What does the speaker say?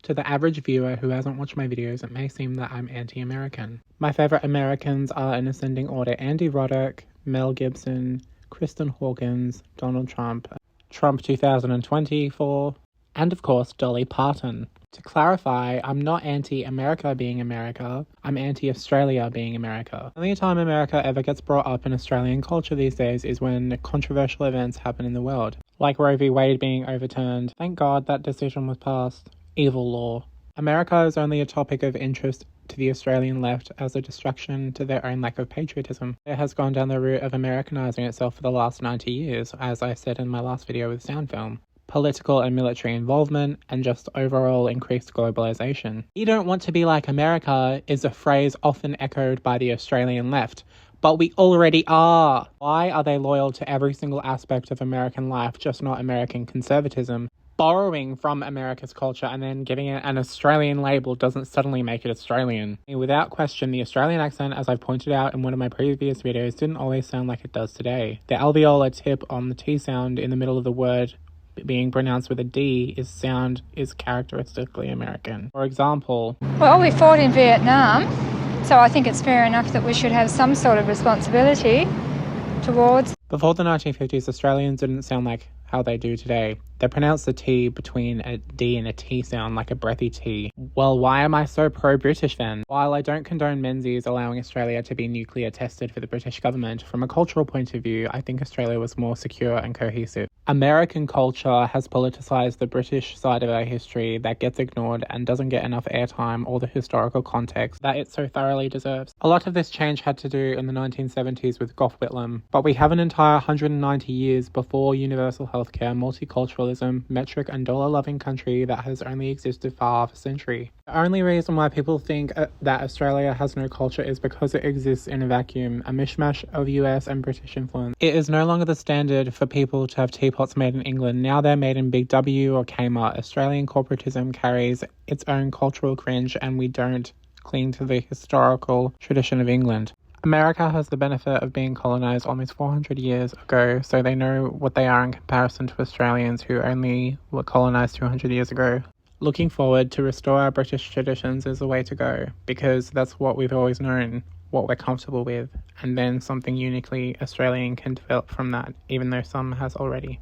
To the average viewer who hasn't watched my videos, it may seem that I'm anti-American. My favourite Americans are in ascending order Andy Roddick, Mel Gibson, Kristen Hawkins, Donald Trump, Trump 2024, and of course Dolly Parton. To clarify, I'm not anti-America being America, I'm anti-Australia being America. The only time America ever gets brought up in Australian culture these days is when controversial events happen in the world. Like Roe v. Wade being overturned. Thank God that decision was passed. Evil law. America is only a topic of interest to the Australian left as a distraction to their own lack of patriotism. It has gone down the route of Americanizing itself for the last 90 years, as I said in my last video with sound film. Political and military involvement, and just overall increased globalization. "You don't want to be like America" is a phrase often echoed by the Australian left, but we already are. Why are they loyal to every single aspect of American life, just not American conservatism? Borrowing from America's culture and then giving it an Australian label doesn't suddenly make it Australian. Without question, the Australian accent, as I've pointed out in one of my previous videos, didn't always sound like it does today. The alveolar tip on the T sound in the middle of the word being pronounced with a D is characteristically American. For example, well, we fought in Vietnam, so I think it's fair enough that we should have some sort of responsibility towards. Before the 1950s, Australians didn't sound like how they do today. They pronounce the T between a D and a T sound like a breathy T. Well, why am I so pro-British then? While I don't condone Menzies allowing Australia to be nuclear tested for the British government, from a cultural point of view, I think Australia was more secure and cohesive. American culture has politicized the British side of our history that gets ignored and doesn't get enough airtime or the historical context that it so thoroughly deserves. A lot of this change had to do in the 1970s with Gough Whitlam, but we have an entire 190 years before universal healthcare, multiculturalism, metric and dollar-loving country that has only existed for half a century. The only reason why people think that Australia has no culture is because it exists in a vacuum, a mishmash of US and British influence. It is no longer the standard for people to have teapots made in England. Now they're made in Big W or Kmart. Australian corporatism carries its own cultural cringe, and we don't cling to the historical tradition of England. America has the benefit of being colonised almost 400 years ago, so they know what they are in comparison to Australians who only were colonised 200 years ago. Looking forward to restore our British traditions is the way to go, because that's what we've always known, what we're comfortable with, and then something uniquely Australian can develop from that, even though some has already.